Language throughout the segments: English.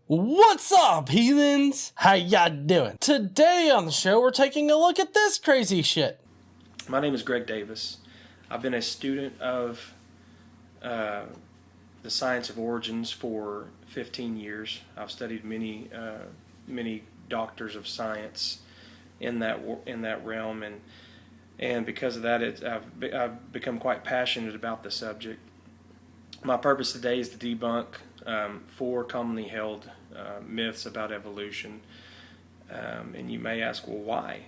What's up, heathens? How ya doing? Today on the show, we're taking a look at this crazy shit. My name is Greg Davis. I've been a student of the science of origins for 15 years. I've studied many doctors of science in that realm, and because of that, I've become quite passionate about the subject. My purpose today is to debunk 4 commonly held myths about evolution, and you may ask, well, why?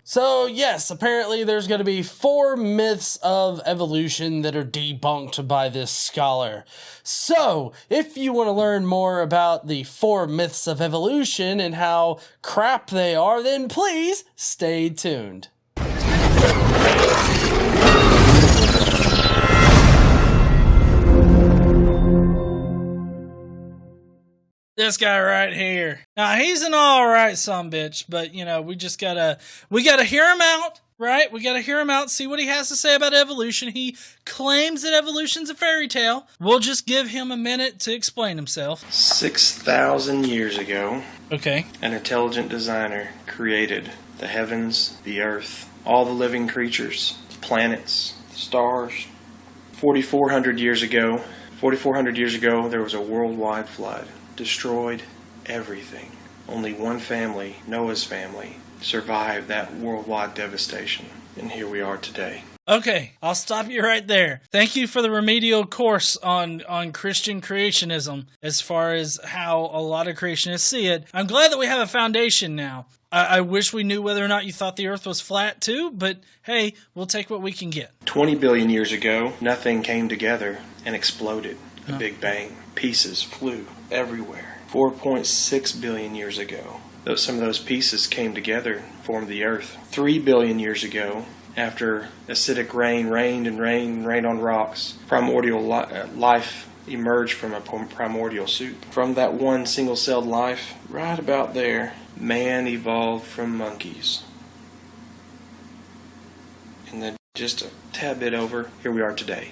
So yes, apparently there's going to be 4 myths of evolution that are debunked by this scholar. So if you want to learn more about the 4 myths of evolution and how crap they are, then please stay tuned. This guy right here. Now, he's an alright sumbitch, but, you know, we gotta hear him out, right? We gotta hear him out, see what he has to say about evolution. He claims that evolution's a fairy tale. We'll just give him a minute to explain himself. 6,000 years ago, okay, an intelligent designer created the heavens, the earth, all the living creatures, planets, stars. 4,400 years ago, there was a worldwide flood. Destroyed everything. Only one family, Noah's family, survived that worldwide devastation. And here we are today. Okay, I'll stop you right there. Thank you for the remedial course on Christian creationism as far as how a lot of creationists see it. I'm glad that we have a foundation now. I wish we knew whether or not you thought the earth was flat too, but hey, we'll take what we can get. 20 billion years ago, nothing came together and exploded. A big bang. Pieces flew everywhere. 4.6 billion years ago, some of those pieces came together, formed the earth. 3 billion years ago, after acidic rain rained on rocks, primordial life emerged from a primordial soup. From that one single-celled life, right about there, man evolved from monkeys. And then just a tad bit over, here we are today.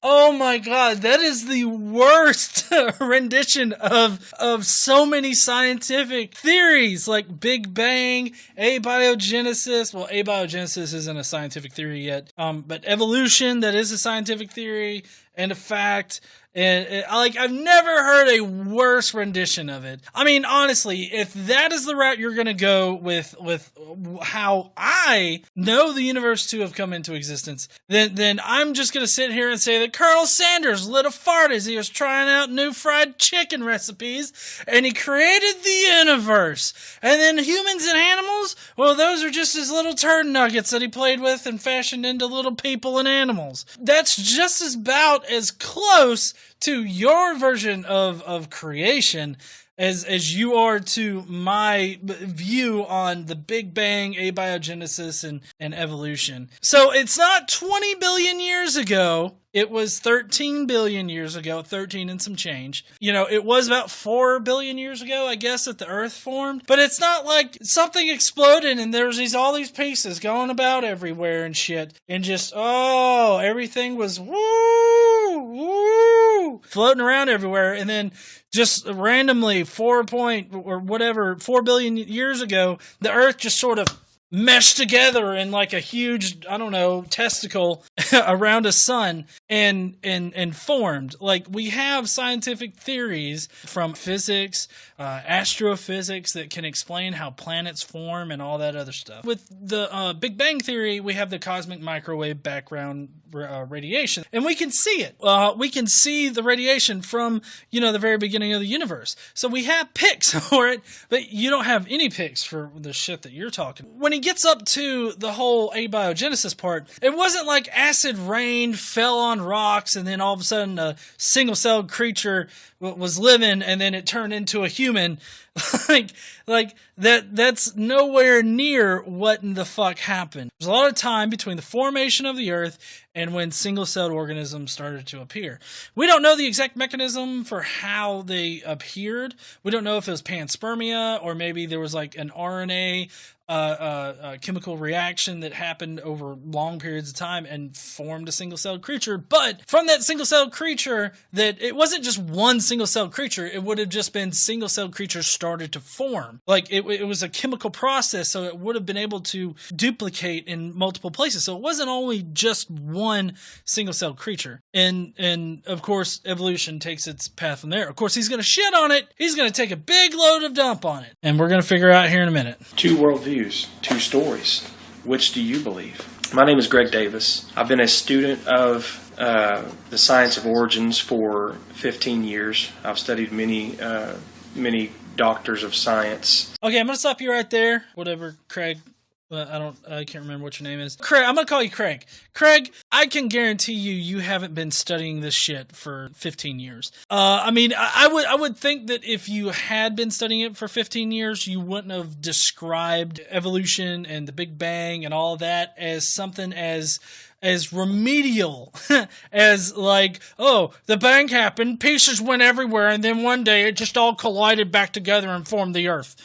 Oh my god, that is the worst rendition of so many scientific theories, like Big Bang, abiogenesis. Well, abiogenesis isn't a scientific theory yet, but evolution, that is a scientific theory and a fact. And I've never heard a worse rendition of it. I mean, honestly, if that is the route you're going to go with how I know the universe to have come into existence, then I'm just going to sit here and say that Colonel Sanders lit a fart as he was trying out new fried chicken recipes, and he created the universe. And then humans and animals, well, those are just his little turd nuggets that he played with and fashioned into little people and animals. That's just about as close to your version of creation as you are to my view on the Big Bang, abiogenesis, and evolution. So it's not 20 billion years ago. It was 13 billion years ago, 13 and some change. You know, it was about 4 billion years ago, I guess, that the Earth formed. But it's not like something exploded and there's all these pieces going about everywhere and shit. And just, everything was woo, floating around everywhere. And then just randomly 4 billion years ago, the Earth just sort of meshed together in like a huge, testicle around a sun and formed. Like, we have scientific theories from physics, astrophysics that can explain how planets form and all that other stuff. With the Big Bang theory, we have the cosmic microwave background radiation, and we can see it. We can see the radiation from, the very beginning of the universe. So we have pics for it, but you don't have any pics for the shit that you're talking. When he gets up to the whole abiogenesis part, it wasn't like acid rain fell on rocks and then all of a sudden a single-celled creature was living and then it turned into a human. like that's nowhere near what in the fuck happened. There's a lot of time between the formation of the Earth and when single-celled organisms started to appear. We don't know the exact mechanism for how they appeared. We don't know if it was panspermia or maybe there was like an RNA chemical reaction that happened over long periods of time and formed a single-celled creature. But from that single-celled creature, that it wasn't just one single-celled creature, it would have just been single-celled creatures started to form. Like it was a chemical process, so it would have been able to duplicate in multiple places. So it wasn't only just one single-celled creature. And of course, evolution takes its path from there. Of course, he's going to shit on it. He's going to take a big load of dump on it. And we're going to figure out here in a minute. Two worldviews, two stories. Which do you believe? My name is Greg Davis. I've been a student of the science of origins for 15 years. I've studied many doctors of science. Okay, I'm going to stop you right there. Whatever, Craig. I can't remember what your name is. Craig, I'm going to call you Craig. Craig, I can guarantee you haven't been studying this shit for 15 years. I mean, I would think that if you had been studying it for 15 years, you wouldn't have described evolution and the Big Bang and all of that as something as remedial as like, oh, the bang happened, pieces went everywhere, and then one day it just all collided back together and formed the Earth.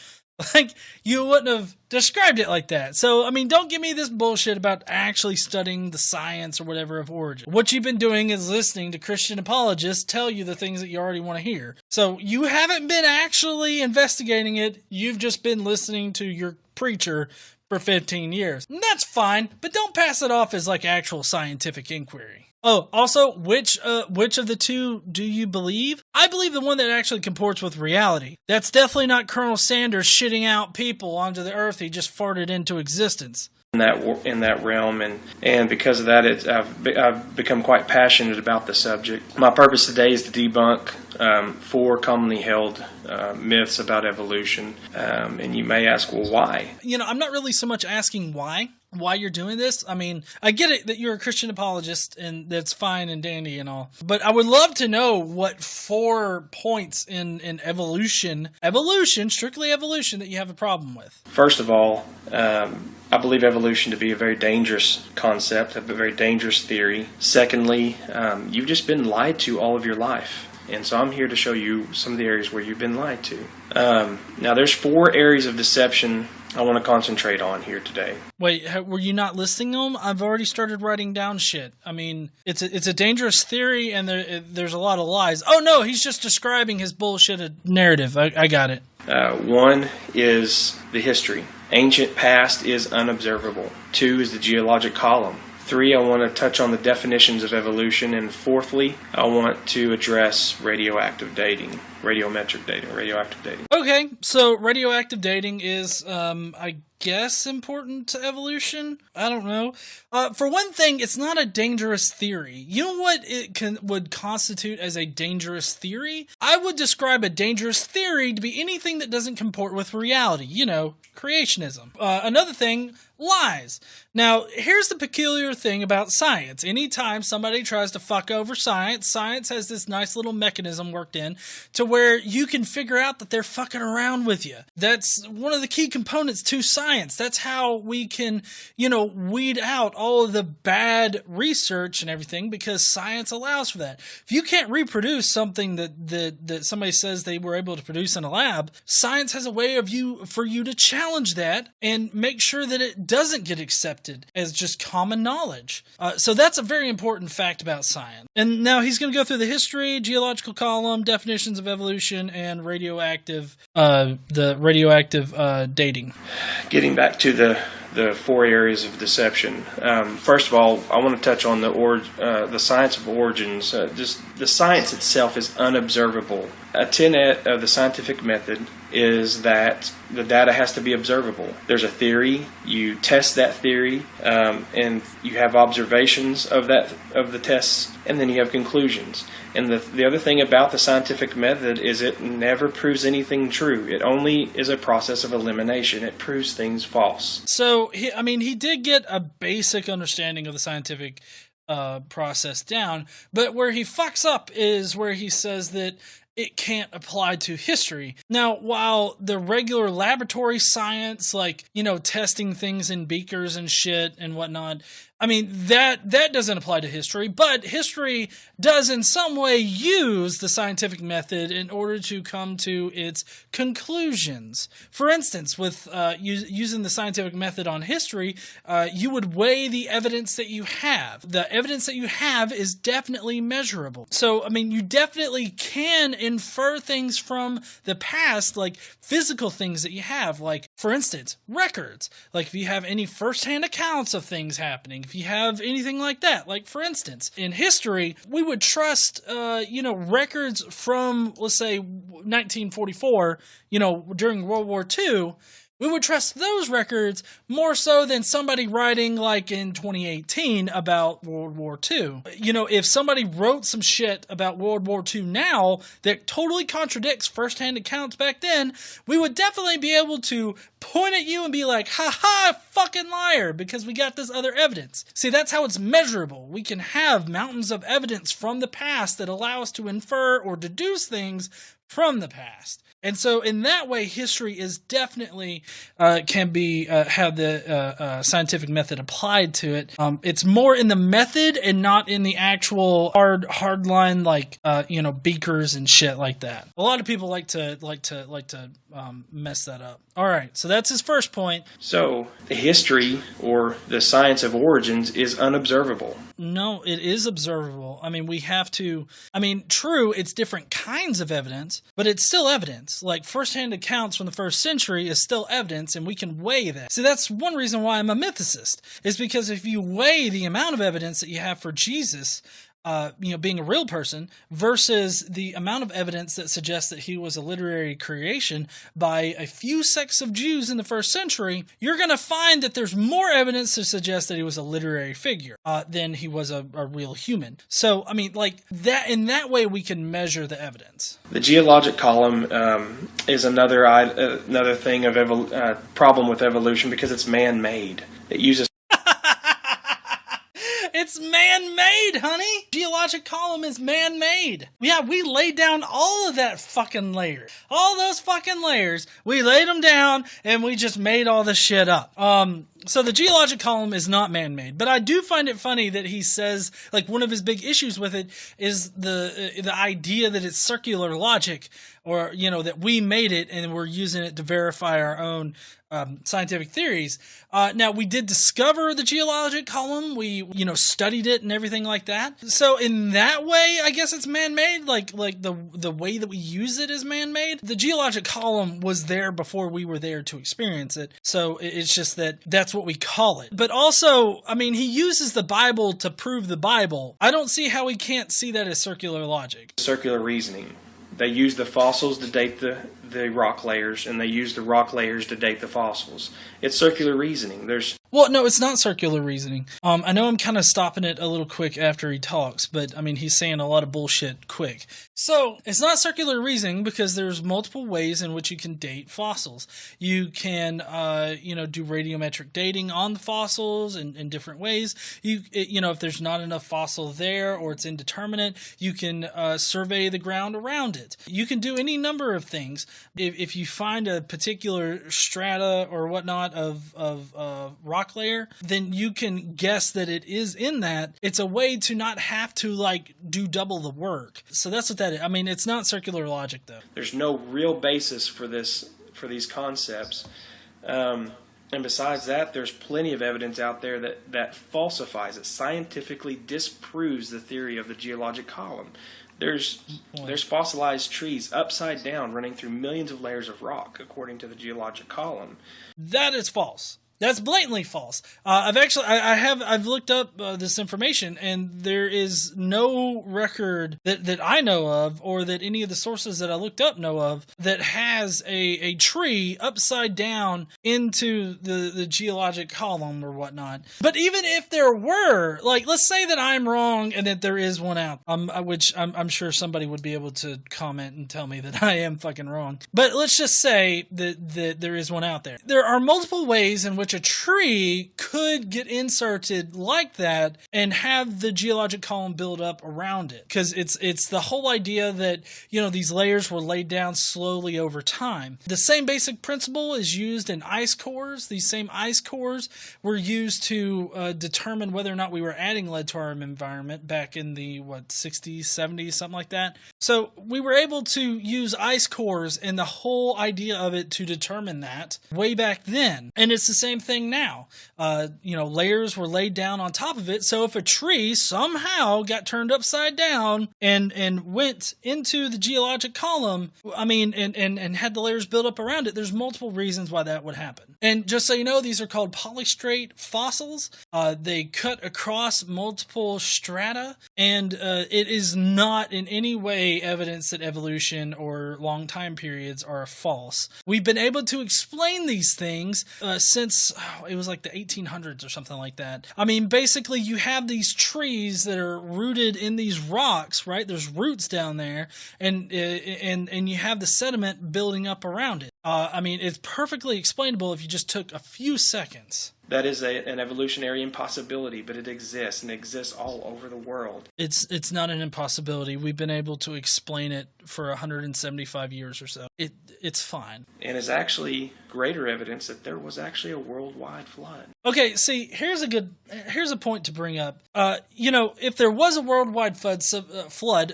Like, you wouldn't have described it like that. So, I mean, don't give me this bullshit about actually studying the science or whatever of origin. What you've been doing is listening to Christian apologists tell you the things that you already want to hear. So, you haven't been actually investigating it. You've just been listening to your preacher for 15 years. And that's fine, but don't pass it off as like actual scientific inquiry. Oh, also, which of the two do you believe? I believe the one that actually comports with reality. That's definitely not Colonel Sanders shitting out people onto the earth he just farted into existence. In that realm, and because of that, I've become quite passionate about the subject. My purpose today is to debunk 4 commonly held myths about evolution, and you may ask, well, why? You know, I'm not really so much asking why you're doing this. I mean, I get it that you're a Christian apologist, and that's fine and dandy and all, but I would love to know what 4 points in evolution, strictly evolution, that you have a problem with. First of all, I believe evolution to be a very dangerous concept, a very dangerous theory. Secondly, you've just been lied to all of your life. And so I'm here to show you some of the areas where you've been lied to. Now, there's 4 areas of deception I want to concentrate on here today. Wait, were you not listing them? I've already started writing down shit. I mean, it's a dangerous theory, and there's a lot of lies. Oh, no, he's just describing his bullshit narrative. I got it. 1 is the history. Ancient past is unobservable. 2 is the geologic column. 3, I want to touch on the definitions of evolution. And 4thly, I want to address radioactive dating, radioactive dating. Okay, so radioactive dating is, I guess, important to evolution? I don't know. For one thing, it's not a dangerous theory. You know what would constitute as a dangerous theory? I would describe a dangerous theory to be anything that doesn't comport with reality. You know, creationism. Another thing, lies. Now, here's the peculiar thing about science. Anytime somebody tries to fuck over science, science has this nice little mechanism worked in to where you can figure out that they're fucking around with you. That's one of the key components to science. That's how we can, weed out all of the bad research and everything, because science allows for that. If you can't reproduce something that somebody says they were able to produce in a lab, science has a way for you to challenge that and make sure that it doesn't get accepted as just common knowledge. So that's a very important fact about science. And now he's going to go through the history, geological column, definitions of evolution, and radioactive dating. Getting back to the 4 areas of deception. First of all, I want to touch on the science of origins. Just the science itself is unobservable. A tenet of the scientific method is that the data has to be observable. There's a theory, you test that theory, and you have observations of the tests, and then you have conclusions. And the other thing about the scientific method is it never proves anything true. It only is a process of elimination. It proves things false. So, he did get a basic understanding of the scientific process down, but where he fucks up is where he says that it can't apply to history. Now, while the regular laboratory science, like, testing things in beakers and shit and whatnot, I mean, that doesn't apply to history, but history does in some way use the scientific method in order to come to its conclusions. For instance, with using the scientific method on history, you would weigh the evidence that you have. The evidence that you have is definitely measurable. So, I mean, you definitely can infer things from the past, like physical things that you have, like, for instance, records. Like, if you have any first-hand accounts of things happening, if you have anything like that, like, for instance, in history, we would trust, records from, let's say, 1944, during World War II. We would trust those records more so than somebody writing, like, in 2018 about World War II. If somebody wrote some shit about World War II now that totally contradicts first-hand accounts back then, we would definitely be able to point at you and be like, ha-ha, fucking liar, because we got this other evidence. See, that's how it's measurable. We can have mountains of evidence from the past that allow us to infer or deduce things from the past. And so in that way, history is definitely can be have the scientific method applied to it. It's more in the method and not in the actual hard line, like beakers and shit like that. A lot of people like to mess that up. All right, so that's his first point. So the history or the science of origins is unobservable. No, it is observable. I mean, we have to. I mean, true, it's different kinds of evidence, but it's still evidence. Like, first-hand accounts from the first century is still evidence, and we can weigh that. See, that's one reason why I'm a mythicist, is because if you weigh the amount of evidence that you have for Jesus, being a real person, versus the amount of evidence that suggests that he was a literary creation by a few sects of Jews in the first century, you're going to find that there's more evidence to suggest that he was a literary figure than he was a real human. So, I mean, like, that in that way we can measure the evidence. The geologic column is another thing of problem with evolution because it's man-made. It uses It's man-made, honey. Geologic column is man-made. Yeah, we laid down all of that fucking layer. All those fucking layers, we laid them down and we just made all this shit up. So the geologic column is not man-made, but I do find it funny that he says, like, one of his big issues with it is the idea that it's circular logic, or, that we made it and we're using it to verify our own scientific theories. Now, we did discover the geologic column. We, studied it and everything like that. So in that way, I guess it's man-made, like the way that we use it is man-made. The geologic column was there before we were there to experience it. So it's just that that's what we call it. But also, I mean, he uses the Bible to prove the Bible. I don't see how we can't see that as circular logic. Circular reasoning. They use the fossils to date the rock layers, and they use the rock layers to date the fossils. It's circular reasoning. Well, no, it's not circular reasoning. I know I'm kind of stopping it a little quick after he talks, but I mean, he's saying a lot of bullshit quick. So it's not circular reasoning because there's multiple ways in which you can date fossils. You can, do radiometric dating on the fossils in different ways. If there's not enough fossil there or it's indeterminate, you can survey the ground around it. You can do any number of things. If you find a particular strata or whatnot of rock layer, then you can guess that it is in that. It's a way to not have to do double the work. So that's what that is. I mean, it's not circular logic though. There's no real basis for these concepts. And besides that, there's plenty of evidence out there that falsifies it, scientifically disproves the theory of the geologic column. There's fossilized trees upside down running through millions of layers of rock, according to the geologic column. That is false. That's blatantly false. I've looked up this information, and there is no record that I know of, or that any of the sources that I looked up know of, that has a tree upside down into the geologic column or whatnot. But even if there were, let's say that I'm wrong and that there is one out, which I'm sure somebody would be able to comment and tell me that I am fucking wrong. But let's just say that there is one out there. There are multiple ways in which which a tree could get inserted like that and have the geologic column build up around it. Because it's the whole idea that, these layers were laid down slowly over time. The same basic principle is used in ice cores. These same ice cores were used to determine whether or not we were adding lead to our environment back in the, 60s, 70s, something like that. So we were able to use ice cores and the whole idea of it to determine that way back then. And it's the same thing now. Layers were laid down on top of it. So if a tree somehow got turned upside down and went into the geologic column, and had the layers built up around it, there's multiple reasons why that would happen. And just so you know, these are called polystrate fossils. They cut across multiple strata, and it is not in any way evidence that evolution or long time periods are false. We've been able to explain these things since it was like the 1800s or something like that. Basically, you have these trees that are rooted in these rocks, right? There's roots down there, and you have the sediment building up around it. It's perfectly explainable if you just took a few seconds. That is an evolutionary impossibility, but it exists, and it exists all over the world. It's not an impossibility. We've been able to explain it for 175 years or so. It's fine. And is actually greater evidence that there was actually a worldwide flood. Okay, see, here's a point to bring up. If there was a worldwide flood,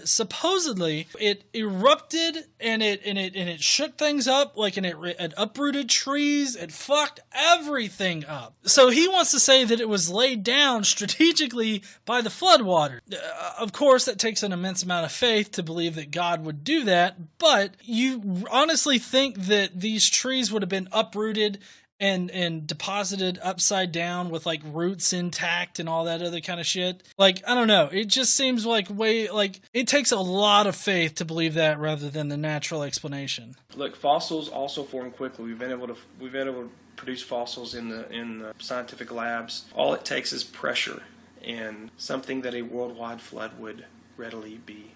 supposedly it erupted and it shook things up, and it uprooted trees, it fucked everything up. So he wants to say that it was laid down strategically by the floodwater. Of course, that takes an immense amount of faith to believe that God would do that, but you honestly think that these trees would have been uprooted and deposited upside down with roots intact and all that other kind of shit? I don't know. It just seems it takes a lot of faith to believe that rather than the natural explanation. Look, fossils also form quickly. We've been able to produce fossils in the scientific labs. All it takes is pressure and something that a worldwide flood would readily be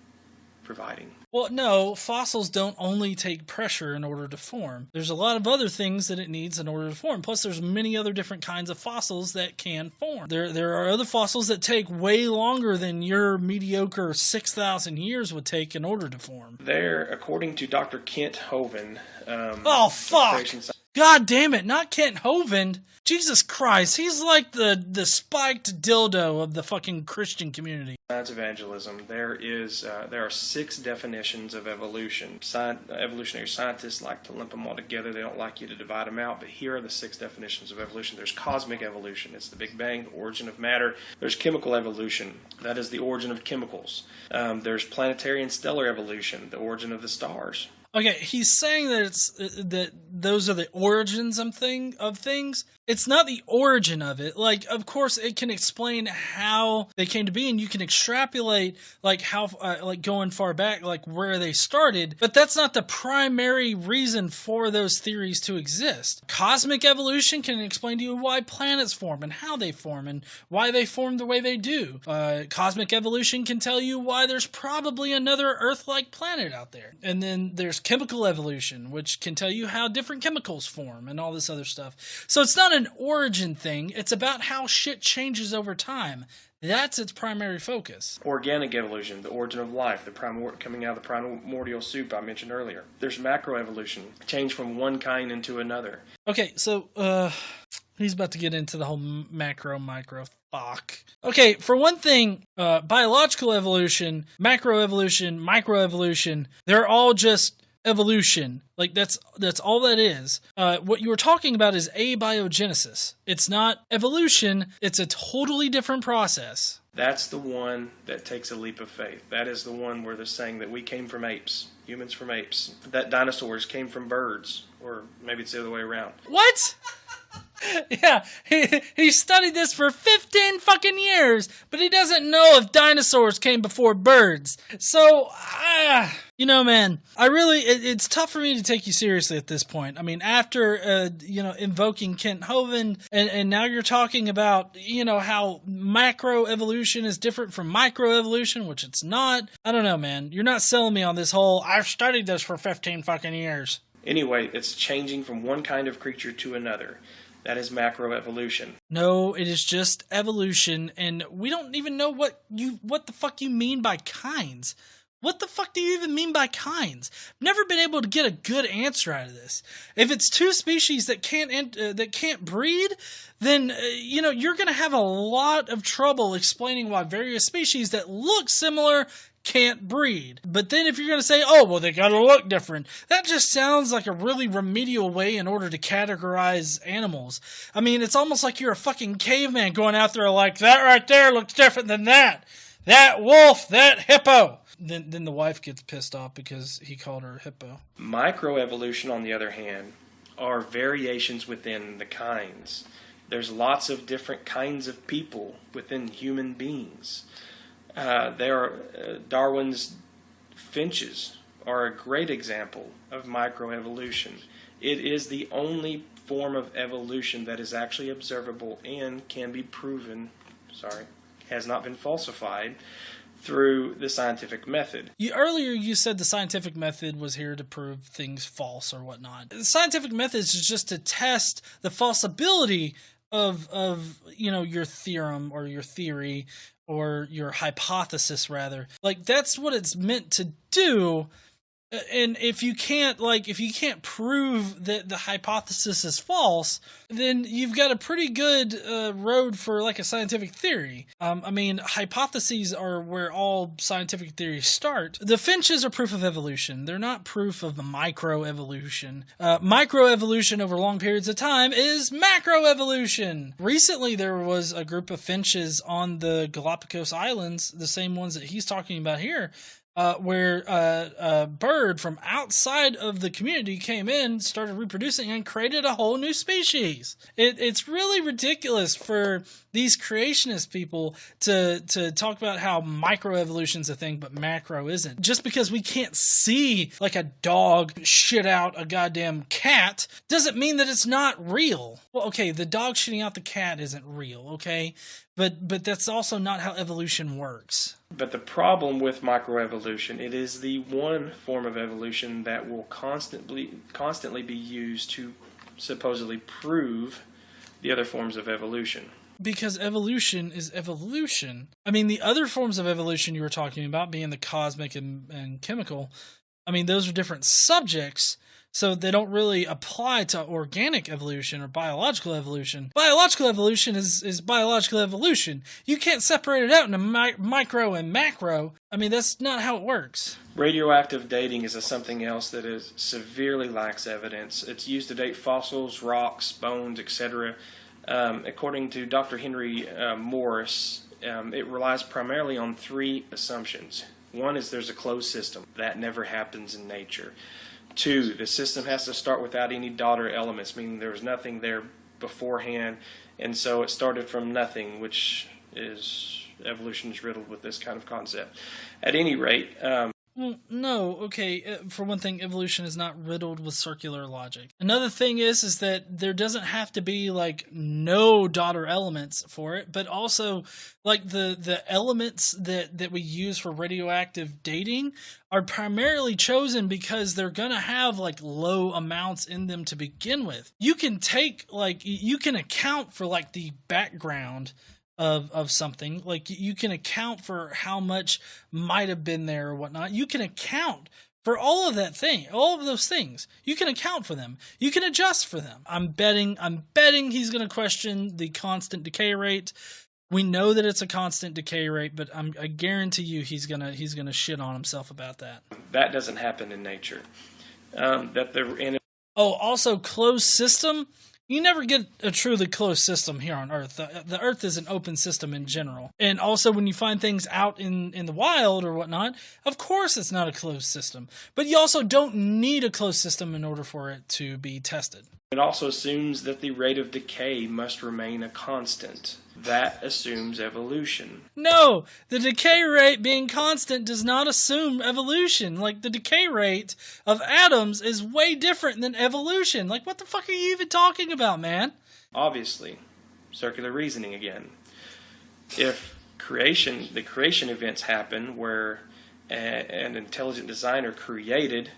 providing. Well, no, fossils don't only take pressure in order to form. There's a lot of other things that it needs in order to form. Plus, there's many other different kinds of fossils that can form. There are other fossils that take way longer than your mediocre 6,000 years would take in order to form. There, according to Dr. Kent Hovind. Oh, fuck! God damn it, not Kent Hovind. Jesus Christ, he's like the spiked dildo of the fucking Christian community. Science evangelism. There are 6 definitions of evolution. Evolutionary scientists like to lump them all together. They don't like you to divide them out, but here are the 6 definitions of evolution. There's cosmic evolution. It's the Big Bang, the origin of matter. There's chemical evolution. That is the origin of chemicals. There's planetary and stellar evolution, the origin of the stars. Okay, he's saying that those are the origins of things. It's not the origin of it. Of course, it can explain how they came to be, and you can extrapolate, how, going far back, where they started. But that's not the primary reason for those theories to exist. Cosmic evolution can explain to you why planets form and how they form and why they form the way they do. Cosmic evolution can tell you why there's probably another Earth-like planet out there. And then there's chemical evolution, which can tell you how different chemicals form and all this other stuff. So it's not an origin thing. It's about how shit changes over time. That's its primary focus. Organic evolution, the origin of life, coming out of the primordial soup I mentioned earlier. There's macroevolution, change from one kind into another. Okay, so he's about to get into the whole micro fuck. Okay, for one thing, biological evolution, macroevolution, microevolution, they're all just evolution. That's all that is. What you were talking about is abiogenesis. It's not evolution. It's a totally different process. That's the one that takes a leap of faith. That is the one where they're saying that we came from apes, humans from apes, that dinosaurs came from birds, or maybe it's the other way around. What? Yeah, he studied this for 15 fucking years, but he doesn't know if dinosaurs came before birds. So, man, it's tough for me to take you seriously at this point. After, invoking Kent Hovind, and now you're talking about, how macroevolution is different from microevolution, which it's not. I don't know, man. You're not selling me on this whole, I've studied this for 15 fucking years. Anyway, it's changing from one kind of creature to another. That is macroevolution. No, it is just evolution, and we don't even know what the fuck you mean by kinds. What the fuck do you even mean by kinds? Never been able to get a good answer out of this. If it's two species that can't breed, then you're going to have a lot of trouble explaining why various species that look similar can't breed. But then if you're going to say, oh, well, they got to look different, that just sounds like a really remedial way in order to categorize animals. I mean, it's almost like you're a fucking caveman going out there like, that right there looks different than that. That wolf, that hippo. Then the wife gets pissed off because he called her a hippo. Microevolution, on the other hand, are variations within the kinds. There's lots of different kinds of people within human beings. Darwin's finches are a great example of microevolution. It is the only form of evolution that is actually observable and can be proven, has not been falsified through the scientific method. Earlier you said the scientific method was here to prove things false or whatnot. The scientific method is just to test the falsibility of your theorem or your theory or your hypothesis, rather. Like, that's what it's meant to do. And if you can't prove that the hypothesis is false, then you've got a pretty good road for like a scientific theory. I mean, hypotheses are where all scientific theories start. The finches are proof of evolution. They're not proof of microevolution. Microevolution over long periods of time is macroevolution. Recently, there was a group of finches on the Galapagos Islands, the same ones that he's talking about here, where a bird from outside of the community came in, started reproducing, and created a whole new species. It's really ridiculous for these creationist people to talk about how microevolution's a thing, but macro isn't. Just because we can't see like a dog shit out a goddamn cat doesn't mean that it's not real. Well, okay, the dog shitting out the cat isn't real, okay? But that's also not how evolution works. But the problem with microevolution, it is the one form of evolution that will constantly be used to supposedly prove the other forms of evolution. Because evolution is evolution. I mean, the other forms of evolution you were talking about, being the cosmic and chemical, I mean, those are different subjects, so they don't really apply to organic evolution or biological evolution. Biological evolution is biological evolution. You can't separate it out into micro and macro. I mean, that's not how it works. Radioactive dating is something else that is severely lacks evidence. It's used to date fossils, rocks, bones, etc. According to Dr. Henry Morris, it relies primarily on three assumptions. One is there's a closed system. That never happens in nature. Two, the system has to start without any daughter elements, meaning there was nothing there beforehand, and so it started from nothing, which is evolution is riddled with this kind of concept. At any rate, well, no, okay, for one thing, evolution is not riddled with circular logic. Another thing is that there doesn't have to be, like, no daughter elements for it, but also, like, the elements that we use for radioactive dating are primarily chosen because they're gonna have, like, low amounts in them to begin with. You can take, like, you can account for, like, the background of something. Like, you can account for how much might have been there or whatnot. You can account for all of those things. You can account for them. You can adjust for them. I'm betting he's going to question the constant decay rate. We know that it's a constant decay rate, but I guarantee you he's gonna shit on himself about that. That doesn't happen in nature. Also, closed system. You never get a truly closed system here on Earth. The Earth is an open system in general. And also, when you find things out in the wild or whatnot, of course it's not a closed system. But you also don't need a closed system in order for it to be tested. It also assumes that the rate of decay must remain a constant. That assumes evolution. No, the decay rate being constant does not assume evolution. Like, the decay rate of atoms is way different than evolution. Like, what the fuck are you even talking about, man? Obviously, circular reasoning again. If the creation events happen where an intelligent designer created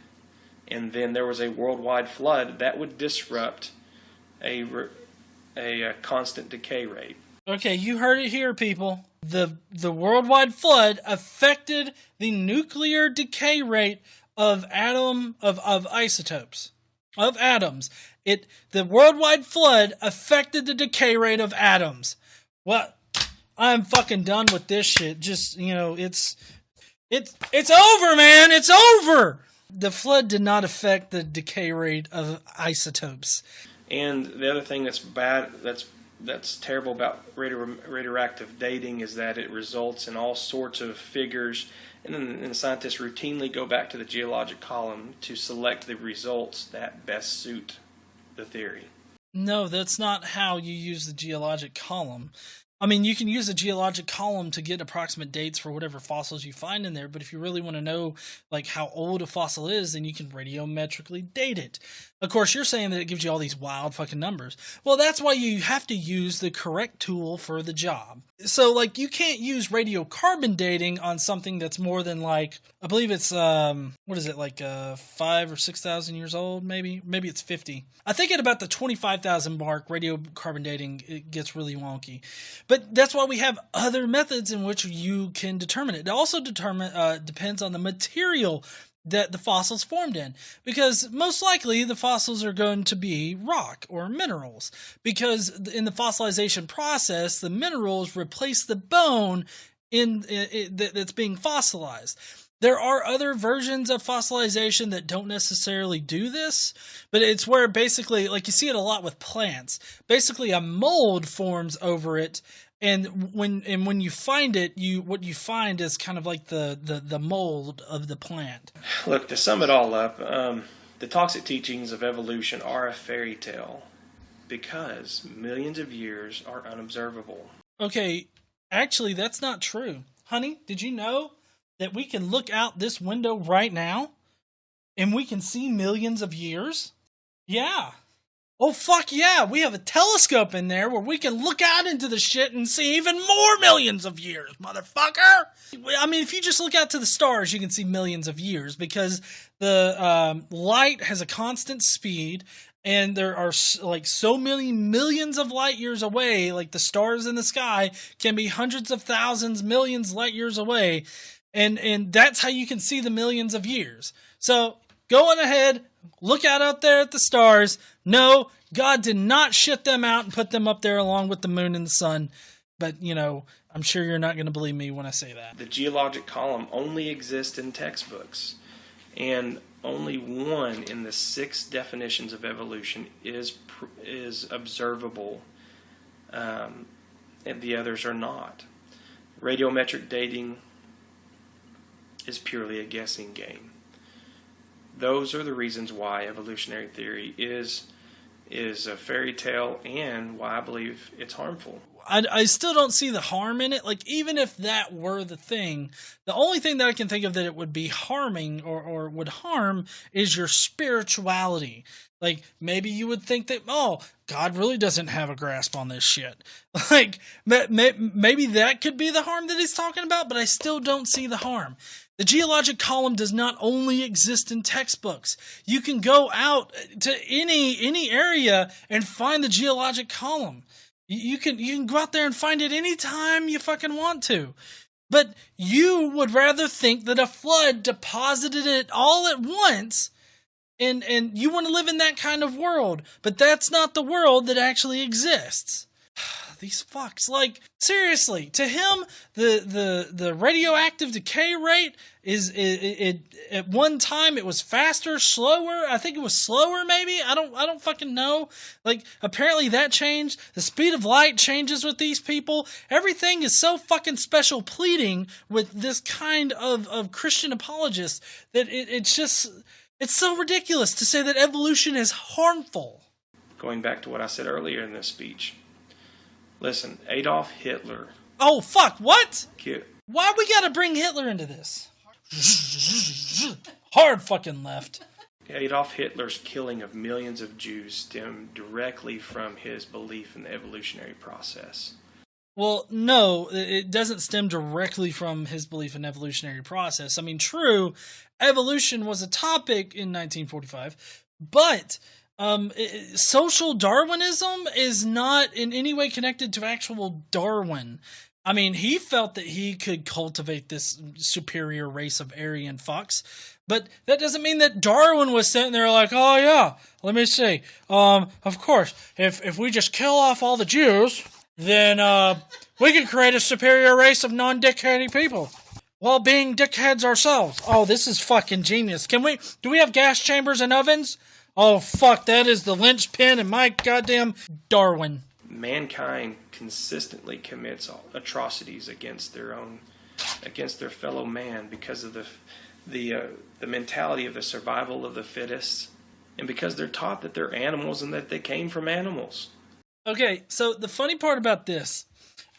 and then there was a worldwide flood, that would disrupt a constant decay rate. Okay, you heard it here, people. The worldwide flood affected the nuclear decay rate of isotopes, of atoms. The worldwide flood affected the decay rate of atoms. Well, I'm fucking done with this shit. Just, it's over, man. It's over. The flood did not affect the decay rate of isotopes. And the other thing that's bad, that's terrible about radioactive dating is that it results in all sorts of figures, and then scientists routinely go back to the geologic column to select the results that best suit the theory. No, that's not how you use the geologic column. I mean, you can use a geologic column to get approximate dates for whatever fossils you find in there, but if you really want to know like how old a fossil is, then you can radiometrically date it. Of course, you're saying that it gives you all these wild fucking numbers. Well, that's why you have to use the correct tool for the job. So, like, you can't use radiocarbon dating on something that's more than, like, I believe it's, 5 or 6,000 years old, maybe? Maybe it's 50. I think at about the 25,000 mark, radiocarbon dating, it gets really wonky. But that's why we have other methods in which you can determine it. It also depends on the material that the fossils formed in, because most likely the fossils are going to be rock or minerals, because in the fossilization process the minerals replace the bone that's being fossilized. There are other versions of fossilization that don't necessarily do this, but it's where basically, like you see it a lot with plants, basically a mold forms over it. And when you find it, what you find is kind of like the mold of the plant. Look, to sum it all up, the toxic teachings of evolution are a fairy tale because millions of years are unobservable. Okay, actually, that's not true. Honey, did you know that we can look out this window right now and we can see millions of years? Yeah. Oh, fuck yeah, we have a telescope in there where we can look out into the shit and see even more millions of years, motherfucker! I mean, if you just look out to the stars, you can see millions of years, because the light has a constant speed, and there are like so many millions of light years away, like the stars in the sky can be hundreds of thousands, millions light years away, and that's how you can see the millions of years. So, go on ahead, look out there at the stars. No, God did not shit them out and put them up there along with the moon and the sun. But, I'm sure you're not going to believe me when I say that. The geologic column only exists in textbooks, and only one in the 6 definitions of evolution is observable, and the others are not. Radiometric dating is purely a guessing game. Those are the reasons why evolutionary theory is a fairy tale, and why I believe it's harmful. I still don't see the harm in it. Like, even if that were the thing, the only thing that I can think of that it would be harming or would harm is your spirituality. Like, maybe you would think that, oh, God really doesn't have a grasp on this shit. Like, maybe that could be the harm that he's talking about, but I still don't see the harm. The geologic column does not only exist in textbooks. You can go out to any area and find the geologic column. You can go out there and find it anytime you fucking want to. But you would rather think that a flood deposited it all at once, and you want to live in that kind of world. But that's not the world that actually exists. These fucks, like, seriously, to him, the radioactive decay rate is at one time it was faster, slower. I think it was slower, maybe. I don't fucking know. Like, apparently that changed. The speed of light changes with these people. Everything is so fucking special pleading with this kind of Christian apologist that it's so ridiculous to say that evolution is harmful. Going back to what I said earlier in this speech. Listen, Adolf Hitler. Oh, fuck, what? Why we gotta bring Hitler into this? Hard fucking left. Adolf Hitler's killing of millions of Jews stemmed directly from his belief in the evolutionary process. Well, no, it doesn't stem directly from his belief in evolutionary process. I mean, true, evolution was a topic in 1945, But social Darwinism is not in any way connected to actual Darwin. I mean, he felt that he could cultivate this superior race of Aryan fox, but that doesn't mean that Darwin was sitting there like, oh yeah, let me see. Of course, if we just kill off all the Jews, then we can create a superior race of non-dickheady people while being dickheads ourselves. Oh, this is fucking genius. Do we have gas chambers and ovens? Oh fuck, that is the linchpin in my goddamn Darwin. Mankind consistently commits atrocities against their fellow man because of the mentality of the survival of the fittest, and because they're taught that they're animals and that they came from animals. Okay, so the funny part about this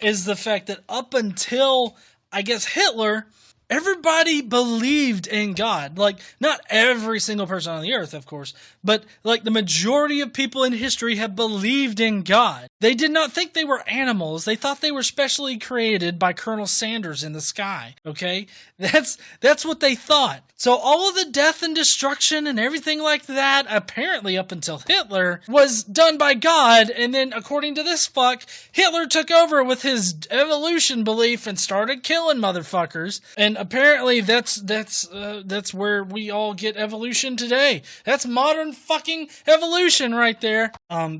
is the fact that up until, I guess, Hitler, everybody believed in God. Like, not every single person on the earth, of course, but like the majority of people in history have believed in God. They did not think they were animals. They thought they were specially created by Colonel Sanders in the sky. Okay? That's what they thought. So all of the death and destruction and everything like that, apparently up until Hitler, was done by God. And then, according to this fuck, Hitler took over with his evolution belief and started killing motherfuckers. And apparently that's where we all get evolution today. That's modern fucking evolution right there.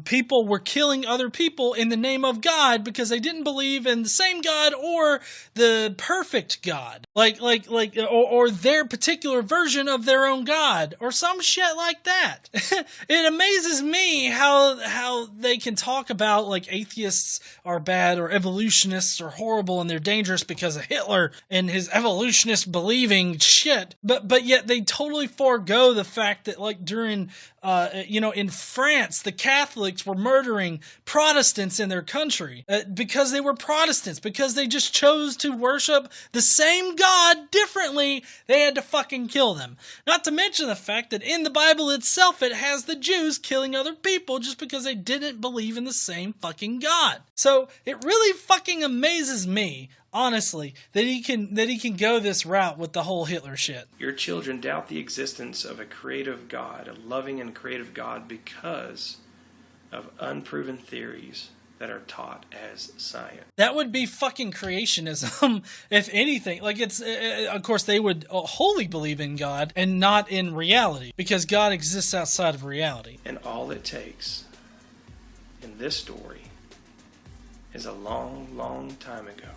People were killing other people in the name of God because they didn't believe in the same God or the perfect God. Or their particular version of their own God, or some shit like that. It amazes me how they can talk about like atheists are bad or evolutionists are horrible and they're dangerous because of Hitler and his evolutionist believing shit, but yet they totally forego the fact that like during in France, the Catholics were murdering Protestants in their country because they were Protestants, because they just chose to worship the same God differently. They had to fucking kill them. Not to mention the fact that in the Bible itself, it has the Jews killing other people just because they didn't believe in the same fucking God. So it really fucking amazes me, honestly, that he can go this route with the whole Hitler shit. Your children doubt the existence of a creative God, a loving and creative God, because of unproven theories that are taught as science. That would be fucking creationism, if anything. Like, it's, of course, they would wholly believe in God and not in reality, because God exists outside of reality. And all it takes in this story is a long, long time ago.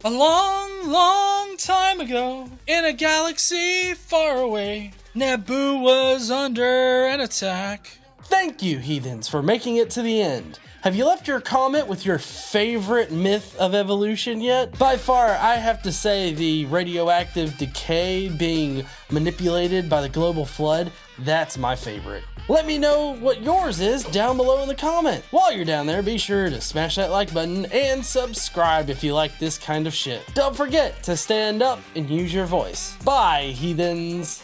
A long, long time ago, in a galaxy far away, Naboo was under an attack. Thank you, Heathens, for making it to the end. Have you left your comment with your favorite myth of evolution yet? By far, I have to say the radioactive decay being manipulated by the global flood, that's my favorite. Let me know what yours is down below in the comment. While you're down there, be sure to smash that like button and subscribe if you like this kind of shit. Don't forget to stand up and use your voice. Bye, Heathens.